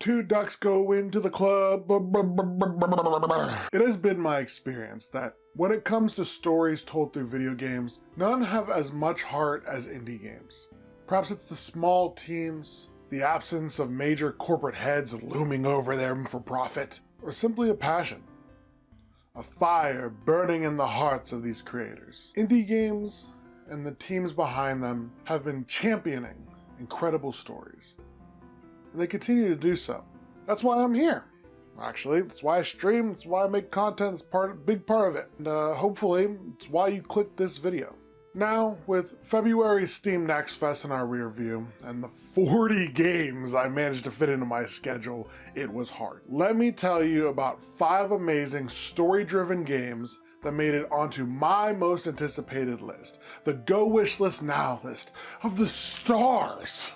Two ducks go into the club. It has been my experience that when it comes to stories told through video games, none have as much heart as indie games. Perhaps it's the small teams, the absence of major corporate heads looming over them for profit, or simply a passion, a fire burning in the hearts of these creators. Indie games and the teams behind them have been championing incredible stories, and they continue to do so. That's why I'm here. Actually, that's why I stream, that's why I make content, it's a big part of it. And hopefully, it's why you clicked this video. Now, with February Steam Next Fest in our rear view, and the 40 games I managed to fit into my schedule, it was hard. Let me tell you about 5 amazing story-driven games that made it onto my most anticipated list, the Go Wish List Now list of the stars.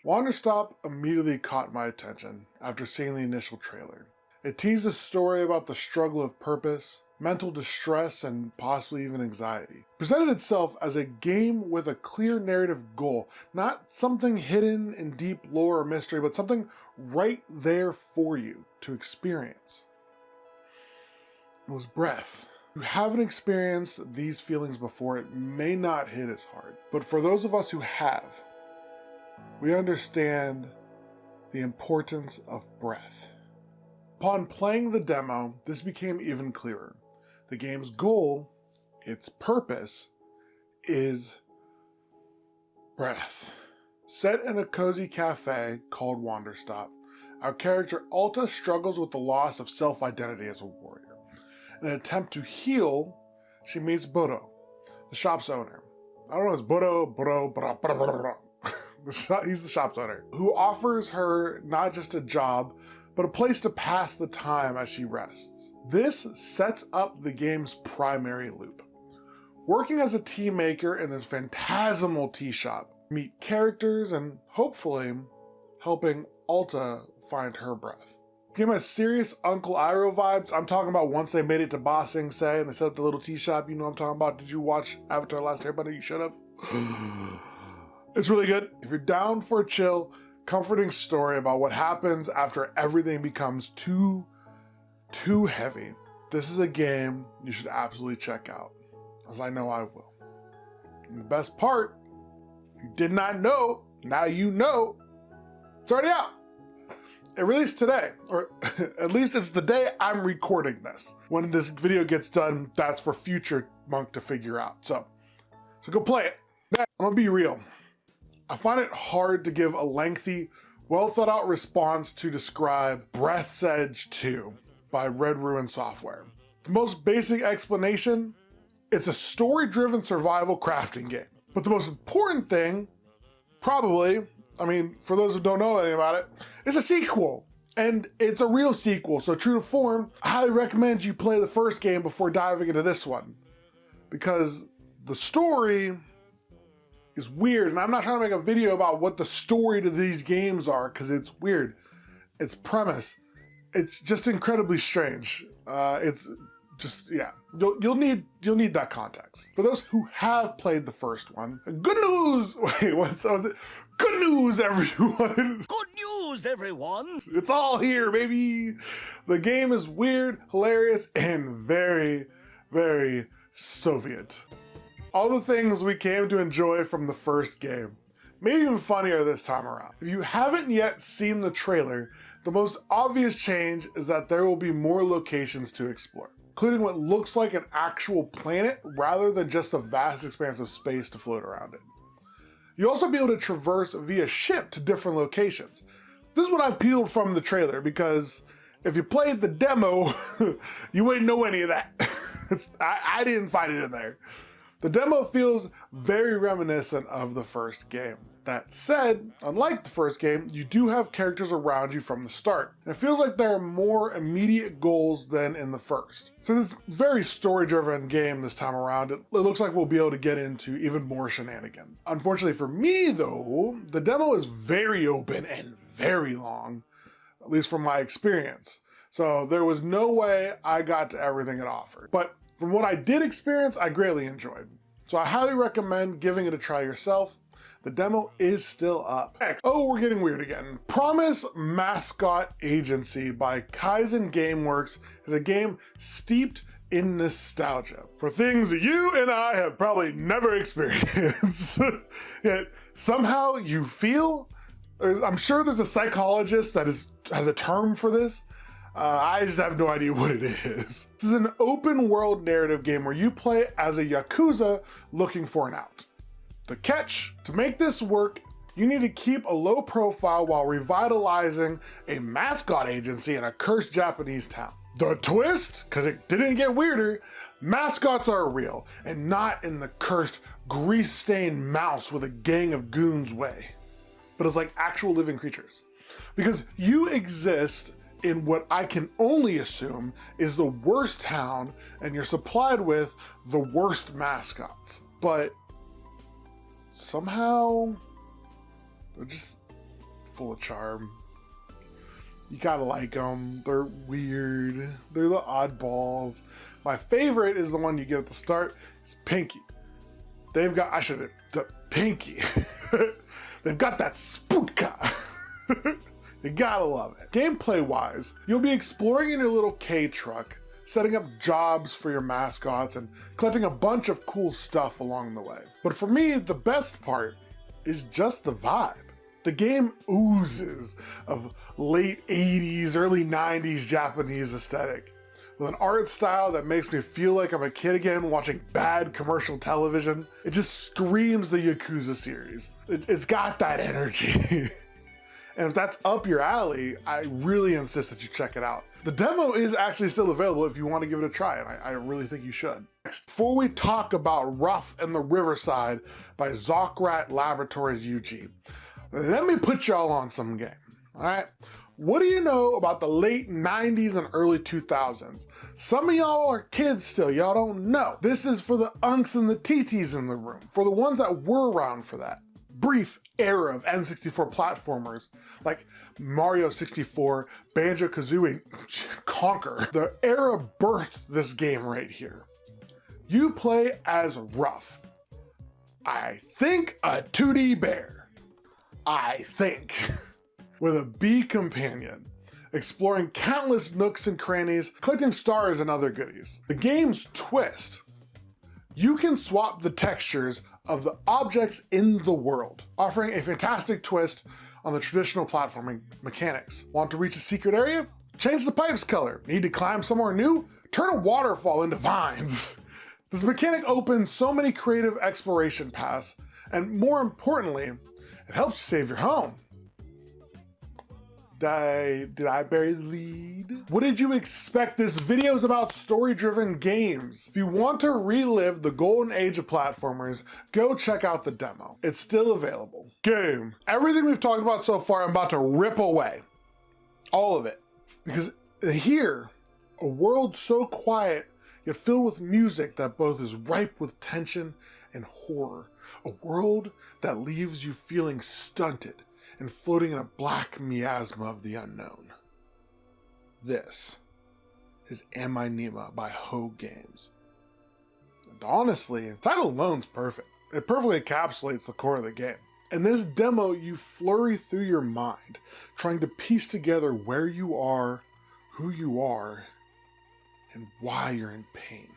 Wanderstop immediately caught my attention after seeing the initial trailer. It teased a story about the struggle of purpose, mental distress, and possibly even anxiety. It presented itself as a game with a clear narrative goal, not something hidden in deep lore or mystery, but something right there for you to experience. It was Breath. If you haven't experienced these feelings before, it may not hit as hard. But for those of us who have, we understand the importance of breath. Upon playing the demo, this became even clearer. The game's goal, its purpose, is breath. Set in a cozy cafe called Wanderstop, our character Alta struggles with the loss of self-identity as a warrior. In an attempt to heal, she meets Bodo, the shop's owner. I don't know, it's Bodo, he's the shop's owner, who offers her not just a job, but a place to pass the time as she rests. This sets up the game's primary loop. Working as a tea maker in this phantasmal tea shop, meet characters and hopefully helping Alta find her breath. The game has serious Uncle Iroh vibes. I'm talking about once they made it to Ba Sing Se and they set up the little tea shop, you know what I'm talking about. Did you watch Avatar: Last Airbender? You should have. It's really good. If you're down for a chill, comforting story about what happens after everything becomes too heavy, this is a game you should absolutely check out, as I know I will. And the best part, if you did not know, now you know, it's already out. It released today, or at least it's the day I'm recording this. When this video gets done, that's for future Monk to figure out. So go play it. Now, I'm gonna be real. I find it hard to give a lengthy, well thought out response to describe Breathedge 2 by Red Ruin Software. The most basic explanation, it's a story-driven survival crafting game. But the most important thing, probably, I mean, for those who don't know anything about it, it's a sequel. And it's a real sequel, so true to form, I highly recommend you play the first game before diving into this one. Because the story is weird, and I'm not trying to make a video about what the story to these games are, because it's weird. Its premise, it's just incredibly strange. It's just, yeah, you'll need that context. For those who have played the first one, good news, wait, what's it? Good news, everyone. Good news, everyone. It's all here, baby. The game is weird, hilarious, and very, very Soviet. All the things we came to enjoy from the first game, maybe even funnier this time around. If you haven't yet seen the trailer, the most obvious change is that there will be more locations to explore, including what looks like an actual planet rather than just a vast expanse of space to float around in. You'll also be able to traverse via ship to different locations. This is what I've peeled from the trailer, because if you played the demo, you wouldn't know any of that. I didn't find it in there. The demo feels very reminiscent of the first game. That said, unlike the first game, you do have characters around you from the start. And it feels like there are more immediate goals than in the first. Since it's a very story-driven game this time around, it looks like we'll be able to get into even more shenanigans. Unfortunately for me though, the demo is very open and very long, at least from my experience. So there was no way I got to everything it offered. But from what I did experience, I greatly enjoyed. So I highly recommend giving it a try yourself. The demo is still up. Next, oh, we're getting weird again. Promise Mascot Agency by Kaizen Gameworks is a game steeped in nostalgia for things that you and I have probably never experienced. Yet somehow you feel, I'm sure there's a psychologist that has a term for this. I just have no idea what it is. This is an open world narrative game where you play as a Yakuza looking for an out. The catch, to make this work, you need to keep a low profile while revitalizing a mascot agency in a cursed Japanese town. The twist, because it didn't get weirder, mascots are real and not in the cursed grease-stained mouse with a gang of goons way, but as like actual living creatures. Because you exist in what I can only assume is the worst town and you're supplied with the worst mascots. But somehow they're just full of charm. You gotta like them. They're weird. They're the oddballs. My favorite is the one you get at the start. It's Pinky. They've got, the Pinky. They've got that spootka. You gotta love it. Gameplay wise, you'll be exploring in your little K truck, setting up jobs for your mascots and collecting a bunch of cool stuff along the way. But for me, the best part is just the vibe. The game oozes of late 80s, early 90s Japanese aesthetic, with an art style that makes me feel like I'm a kid again watching bad commercial television. It just screams the Yakuza series. It's got that energy. And if that's up your alley, I really insist that you check it out. The demo is actually still available if you want to give it a try, and I really think you should. Next, before we talk about Ruffy and The Riverside by Zocrat Laboratories UG, let me put y'all on some game, all right? What do you know about the late 90s and early 2000s? Some of y'all are kids still, y'all don't know. This is for the unks and the TTs in the room, for the ones that were around for that brief era of N64 platformers like Mario 64, Banjo-Kazooie, Conker. The era birthed this game right here. You play as Ruff. I think a 2D bear. I think. With a bee companion, exploring countless nooks and crannies, collecting stars and other goodies. The game's twist. You can swap the textures of the objects in the world, offering a fantastic twist on the traditional platforming mechanics. Want to reach a secret area? Change the pipe's color. Need to climb somewhere new? Turn a waterfall into vines. This mechanic opens so many creative exploration paths, and more importantly, it helps you save your home. Did I bury the lead? What did you expect? This video is about story-driven games. If you want to relive the golden age of platformers, go check out the demo. It's still available. Game. Everything we've talked about so far, I'm about to rip away. All of it. Because here, a world so quiet, yet filled with music that both is ripe with tension and horror. A world that leaves you feeling stunted and floating in a black miasma of the unknown. This is I Nima by Ho Games. And honestly, the title alone's perfect. It perfectly encapsulates the core of the game. In this demo, you flurry through your mind, trying to piece together where you are, who you are, and why you're in pain.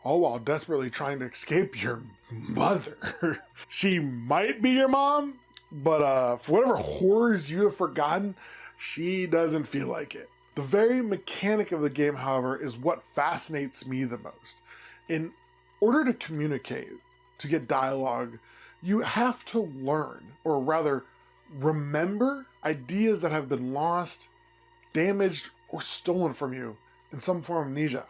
All while desperately trying to escape your mother. She might be your mom, but for whatever horrors you have forgotten, she doesn't feel like it. The very mechanic of the game, however, is what fascinates me the most. In order to communicate, to get dialogue, you have to learn, or rather, remember ideas that have been lost, damaged, or stolen from you in some form of amnesia.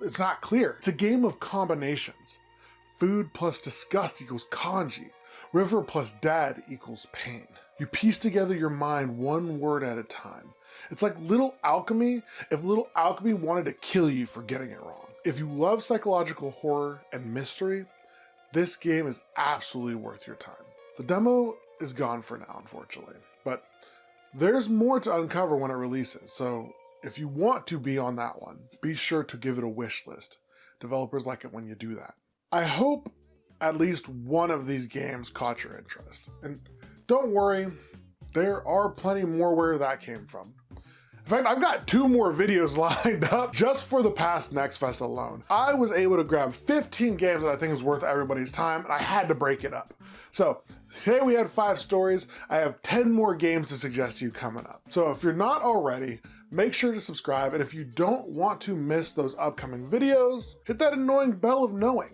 It's not clear. It's a game of combinations. Food plus disgust equals kanji. River plus dad equals pain. You piece together your mind one word at a time. It's like Little Alchemy if Little Alchemy wanted to kill you for getting it wrong. If you love psychological horror and mystery, this game is absolutely worth your time. The demo is gone for now, unfortunately, but there's more to uncover when it releases, so if you want to be on that one, be sure to give it a wish list. Developers like it when you do that. I hope at least one of these games caught your interest. And don't worry, there are plenty more where that came from. In fact, I've got 2 more videos lined up just for the past Next Fest alone. I was able to grab 15 games that I think is worth everybody's time, and I had to break it up. So today we had 5 stories. I have 10 more games to suggest to you coming up. So if you're not already, make sure to subscribe, and if you don't want to miss those upcoming videos, hit that annoying bell of knowing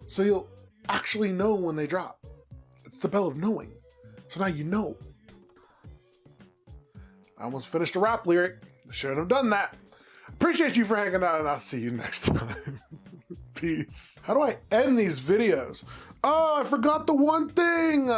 so you'll actually know when they drop. It's the bell of knowing. So now you know. I almost finished a rap lyric. I shouldn't have done that. Appreciate you for hanging out, and I'll see you next time. Peace. How do I end these videos? Oh, I forgot the one thing.